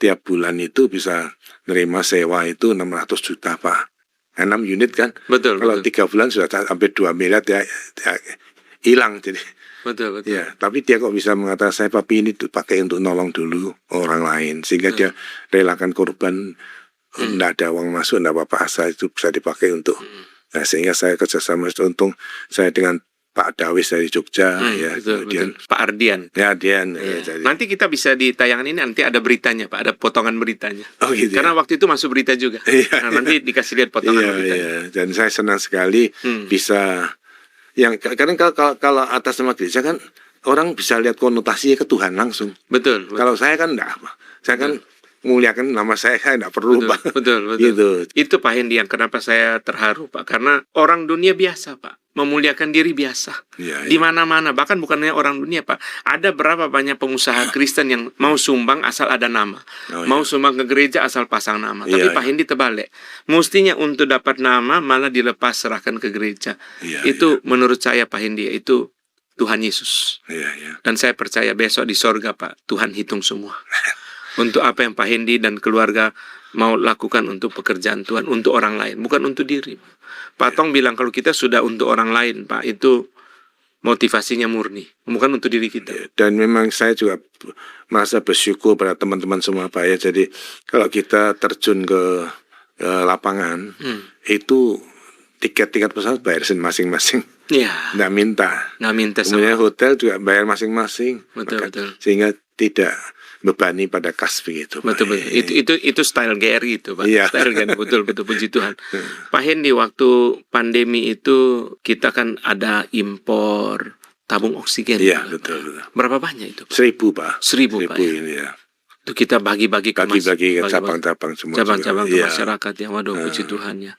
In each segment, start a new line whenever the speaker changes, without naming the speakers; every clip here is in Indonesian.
setiap bulan itu bisa nerima sewa itu 600 juta Pak. 6 unit kan.
Betul.
Kalau 3 bulan sudah hampir 2 miliar ya hilang jadi.
Betul.
Ya, tapi dia kok bisa mengatakan saya papi ini pakai untuk nolong dulu orang lain sehingga dia relakan korban, tidak ada uang masuk, tidak apa-apa, asal itu bisa dipakai untuk. Nah, sehingga saya kerjasama, untung saya dengan Pak Dawis dari Jogja, ya, kemudian
betul. Pak Ardian.
Ya, Ardian.
Ya.
Jadi.
Nanti kita bisa di tayangan ini nanti ada beritanya Pak, ada potongan beritanya.
Oh gitu.
Karena waktu itu masuk berita juga. Nah, nanti dikasih lihat potongan beritanya.
Iya. Dan saya senang sekali bisa, yang kadang kalau atas nama gereja kan orang bisa lihat konotasinya ke Tuhan langsung.
Betul.
Kalau saya kan enggak, saya kan muliakan nama saya enggak perlu Pak.
Betul.
Gitu.
Itu Pak Hendy yang kenapa saya terharu Pak, karena orang dunia biasa Pak memuliakan diri biasa. Di mana-mana, bahkan bukan hanya orang dunia Pak. Ada berapa banyak pengusaha Kristen yang mau sumbang asal ada nama. Mau sumbang ke gereja asal pasang nama. Tapi Pak Hendy terbalik. Mestinya untuk dapat nama malah dilepas serahkan ke gereja. Itu menurut saya Pak Hendy, itu Tuhan Yesus. Dan saya percaya besok di sorga Pak, Tuhan hitung semua. Untuk apa yang Pak Hendy dan keluarga mau lakukan untuk pekerjaan Tuhan, untuk orang lain, bukan untuk diri. Pak Tong bilang kalau kita sudah untuk orang lain, Pak, itu motivasinya murni, bukan untuk diri kita.
Dan memang saya juga merasa bersyukur pada teman-teman semua Pak ya. Jadi kalau kita terjun ke lapangan, itu tiket pesawat bayar masing-masing. Nggak minta. Kemudian hotel juga bayar masing-masing.
Betul.
Sehingga tidak bebani pada kas begitu.
Betul. Itu style GRI itu Pak. Style GRI, betul puji Tuhan. Pak Hendy, waktu pandemi itu kita kan ada impor tabung oksigen.
Iya, betul.
Berapa banyak itu Pak?
1.000 Pak.
1.000 Pak.
Ini ya.
Itu kita bagi-bagi ke
cabang-cabang semua.
Cabang-cabang ke masyarakat ya. Waduh, puji Tuhan ya.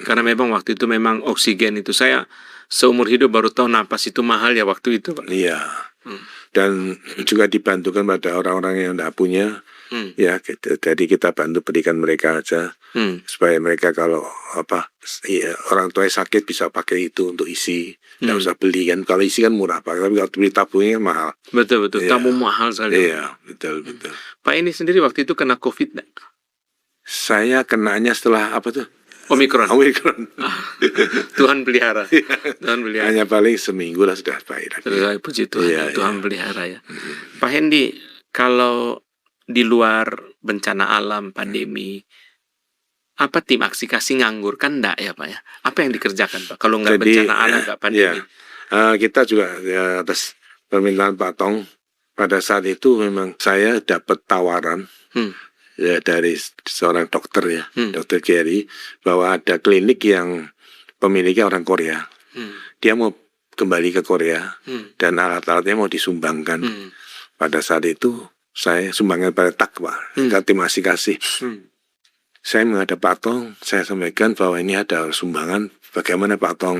Karena memang waktu itu memang oksigen itu saya seumur hidup baru tahu napas itu mahal ya waktu itu Pak.
Iya. Dan juga dibantukan pada orang-orang yang tidak punya, ya. Jadi kita bantu berikan mereka aja, supaya mereka kalau orang tua sakit bisa pakai itu untuk isi, tidak usah beli kan. Kalau isi kan murah Pak, tapi kalau beli tabungnya mahal.
Betul. Tabung mahal sekali.
Iya, betul.
Pak ini sendiri waktu itu kena COVID nggak?
Saya kenanya setelah apa tuh?
Omikron. Tuhan pelihara.
Hanya paling seminggu lah sudah baik.
Puji Tuhan. Tuhan pelihara ya. Pak Hendy, kalau di luar bencana alam, pandemi, apa tim aksi kasih nganggur kan enggak ya Pak ya? Apa yang dikerjakan Pak? Kalau nggak bencana alam, nggak pandemi.
Kita juga atas permintaan Pak Tong, pada saat itu memang saya dapat tawaran. Ya, dari seorang dokter ya, Dokter Gary, bahwa ada klinik yang pemiliknya orang Korea. Dia mau kembali ke Korea dan alat-alatnya mau disumbangkan. Pada saat itu saya sumbangkan pada Takwa, tim kasih. Saya menghadap Pak Tong, saya sampaikan bahwa ini ada sumbangan. Bagaimana Pak Tong?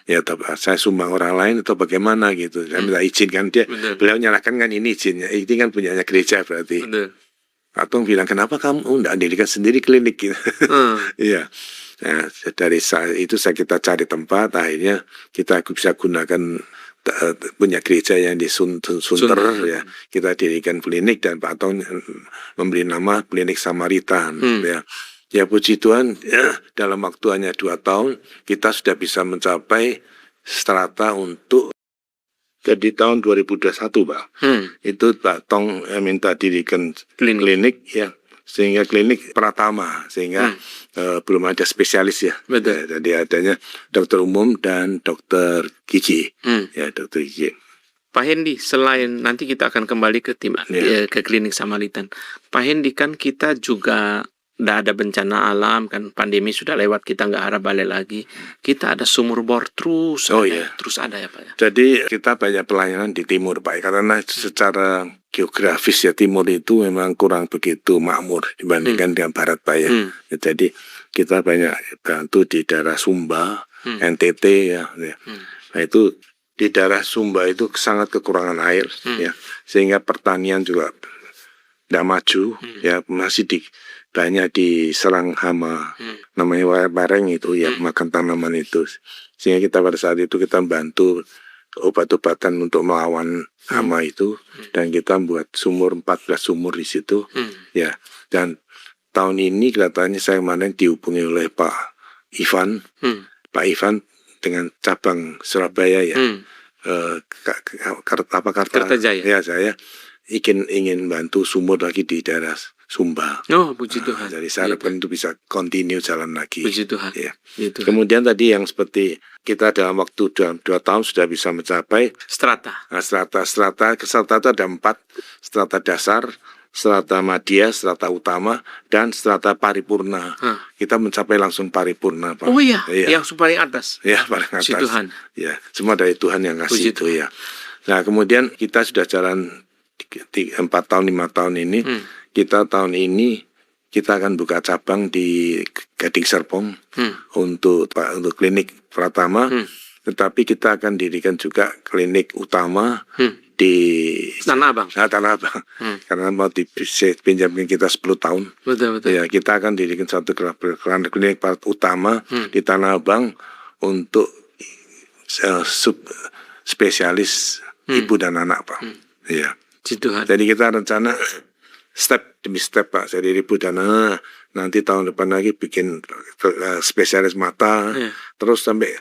Ya, saya sumbang orang lain atau bagaimana gitu. Saya minta izin kan dia. Beliau nyalakan kan ini izinnya. Ini kan punyanya gereja berarti. Pak Tong bilang, kenapa kamu tidak dirikan sendiri klinik gitu. Iya. Nah, dari saat itu kita cari tempat, akhirnya kita bisa gunakan punya gereja yang di Sunter ya. Kita dirikan klinik dan Pak Tong memberi nama Klinik Samaritan ya. Ya puji Tuhan, ya, dalam waktu hanya 2 tahun kita sudah bisa mencapai strata untuk. Jadi tahun 2021 Pak, itu Pak Tong minta dirikan klinik ya, sehingga klinik Pratama, sehingga belum ada spesialis ya. Jadi adanya dokter umum dan dokter gigi, ya dokter gigi.
Pak Hendy, selain nanti kita akan kembali ke tim ke klinik Samaritan, Pak Hendy kan kita juga nggak ada bencana alam kan, pandemi sudah lewat, kita nggak harap balik lagi. Kita ada sumur bor terus ada ya Pak ya.
Jadi kita banyak pelayanan di timur Pak, karena secara geografis ya timur itu memang kurang begitu makmur dibandingkan dengan barat Pak ya. Jadi kita banyak bantu di daerah Sumba, NTT ya. Nah itu di daerah Sumba itu sangat kekurangan air ya, sehingga pertanian juga tidak maju ya, masih banyak diserang hama, namanya bareng itu ya, makan tanaman itu. Sehingga kita pada saat itu kita membantu obat-obatan untuk melawan hama itu, dan kita buat 14 sumur di situ. Ya, dan tahun ini kelihatannya saya kemarin dihubungi oleh Pak Ivan, Pak Ivan dengan cabang Surabaya ya,
Kartajaya.
Ya, saya ingin bantu sumur lagi di daerah Sumba.
Oh, puji Tuhan.
Jadi saya harapkan itu bisa continue jalan lagi.
Puji Tuhan.
Ya.
Tuhan.
Kemudian tadi yang seperti kita dalam waktu 2 tahun sudah bisa mencapai
strata.
Nah, strata itu ada 4, strata dasar, strata madya, strata utama, dan strata paripurna. Kita mencapai langsung paripurna, Pak.
Oh iya, yang paling atas.
Ya, paling atas.
Puji Tuhan.
Ya, semua dari Tuhan yang kasih itu ya. Nah, kemudian kita sudah jalan 4 tahun, 5 tahun ini. Kita tahun ini kita akan buka cabang di Gading Serpong untuk klinik pertama. Tetapi kita akan dirikan juga klinik utama di
Tanah Abang.
Tanah Abang. Karena mau dipinjamkan kita 10 tahun.
Betul.
Ya, kita akan dirikan satu klinik utama di Tanah Abang untuk spesialis ibu dan anak, Pak. Ya. Jadi kita rencana step demi step, Pak. Jadi ibu dan anak, nanti tahun depan lagi bikin spesialis mata, terus sampai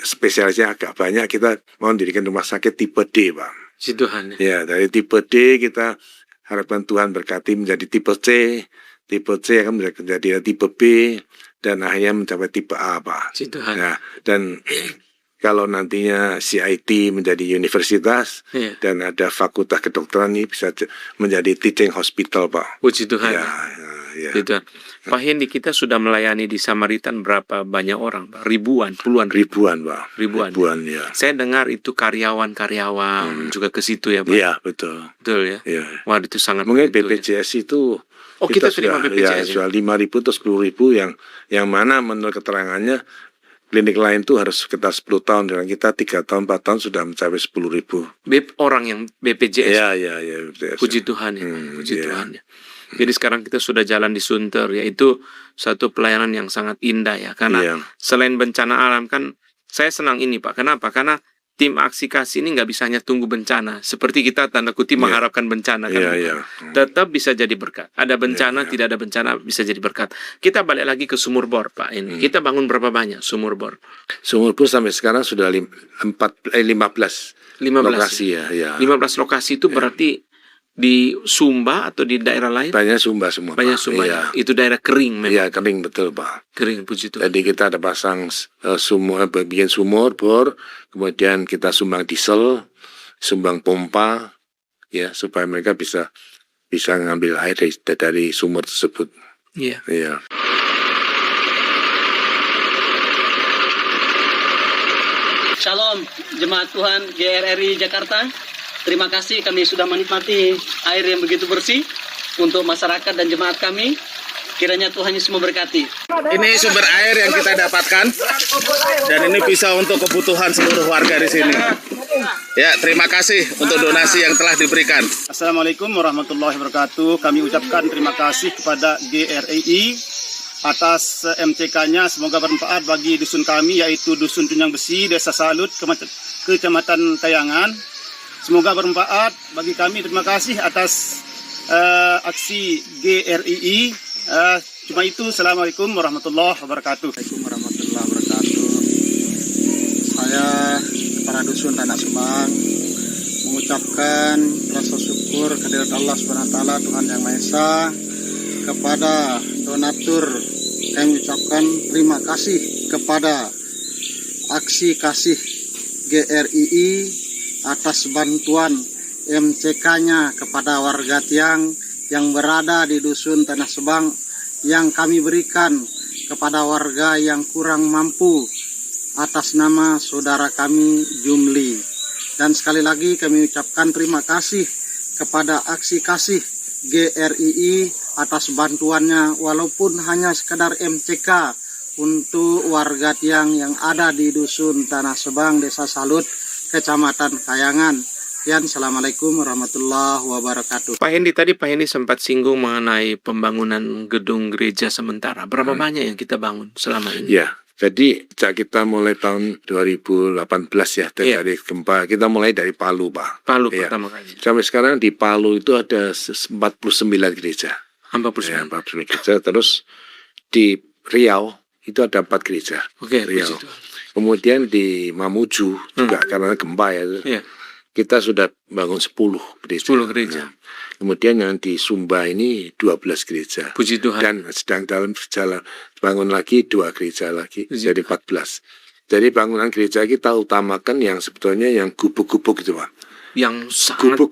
spesialisnya agak banyak, kita mau mendirikan rumah sakit tipe D, Pak. Ya, dari tipe D kita harapkan Tuhan berkati menjadi tipe C akan menjadi tipe B, dan akhirnya mencapai tipe A, Pak. Ya, dan kalau nantinya CIT menjadi universitas dan ada fakultas kedokteran, ini bisa menjadi teaching hospital, Pak.
Puji Tuhan.
Ya.
Pak Hendy, kita sudah melayani di Samaritan berapa banyak orang, Pak? Puluhan ribuan,
Pak.
Ribuan ya. Saya dengar itu karyawan juga ke situ ya, Pak.
Iya, betul.
Betul ya. Wah, itu sangat.
Mungkin BPJS itu
kita terima BPJS.
Sudah 5.000 atau 10.000 yang mana menurut keterangannya klinik lain tuh harus sekitar 10 tahun, dan kita 3 tahun, 4 tahun sudah mencapai 10.000.
Orang yang BPJS.
Ya.
Puji Tuhan ya. Tuhan ya. Jadi sekarang kita sudah jalan di Sunter, yaitu satu pelayanan yang sangat indah ya. Karena selain bencana alam kan, saya senang ini, Pak. Kenapa? Karena tim aksi kasih ini nggak bisa hanya tunggu bencana. Seperti kita tanda kutip mengharapkan bencana kan. Tetap bisa jadi berkat. Ada bencana, tidak ada bencana bisa jadi berkat. Kita balik lagi ke sumur bor, Pak. Ini kita bangun berapa banyak sumur bor?
Sumur bor sampai sekarang sudah 15 lokasi ya.
15 lokasi itu berarti di Sumba atau di daerah lain?
Banyak Sumba semua.
Banyak Sumba. Ya. Itu daerah kering memang.
Iya, kering betul, Pak.
Kering, puji Tuhan.
Jadi kita ada pasang bikin sumur bor, kemudian kita sumbang diesel, sumbang pompa, ya, supaya mereka bisa ngambil air dari sumur tersebut. Iya.
Shalom, jemaat Tuhan GRRI Jakarta. Terima kasih, kami sudah menikmati air yang begitu bersih untuk masyarakat dan jemaat kami. Kiranya Tuhan Yesus memberkati.
Ini sumber air yang kita dapatkan, dan ini bisa untuk kebutuhan seluruh warga di sini. Ya, terima kasih untuk donasi yang telah diberikan.
Assalamualaikum warahmatullahi wabarakatuh. Kami ucapkan terima kasih kepada GRII atas MCK-nya. Semoga bermanfaat bagi dusun kami, yaitu Dusun Tunjang Besi, Desa Salut, Kecamatan Tayangan. Semoga bermanfaat bagi kami. Terima kasih atas aksi GRII. Cuma itu. Assalamualaikum warahmatullahi wabarakatuh.
Saya para dusun Tanah Subang mengucapkan rasa syukur kehadirat Allah SWT, Tuhan Yang Maha Esa. Kepada donatur kami ucapkan terima kasih kepada aksi kasih GRII atas bantuan MCK-nya kepada warga Tiang yang berada di Dusun Tanah Subang, yang kami berikan kepada warga yang kurang mampu atas nama saudara kami Jumli. Dan sekali lagi kami ucapkan terima kasih kepada aksi kasih GRII atas bantuannya, walaupun hanya sekedar MCK untuk warga Tiang yang ada di Dusun Tanah Subang, Desa Salut, Kecamatan Kayangan. Sekian, Assalamualaikum warahmatullahi wabarakatuh.
Pak Hendy, tadi Pak Hendy sempat singgung mengenai pembangunan gedung gereja sementara. Berapa banyak yang kita bangun selama ini?
Ya, Jadi sejak kita mulai tahun 2018 ya dari gempa, kita mulai dari Palu, Pak.
Palu
Ya.
pertama kali.
Sampai sekarang di Palu itu ada 49 gereja.
49.
Ya, 49 gereja. Terus di Riau itu ada 4 gereja.
Oke,
Riau.
puji Tuhan.
Kemudian di Mamuju juga karena gempa ya.
Iya.
Kita sudah bangun 10 gereja.
10 gereja.
Nah, kemudian yang di Sumba ini 12 gereja.
Puji Tuhan.
Dan sedang dalam berjalan bangun lagi 2 gereja lagi,
Puji
jadi 14. Jadi bangunan gereja kita utamakan yang sebetulnya yang gubuk-gubuk itu, Pak.
Yang sangat
Gubuk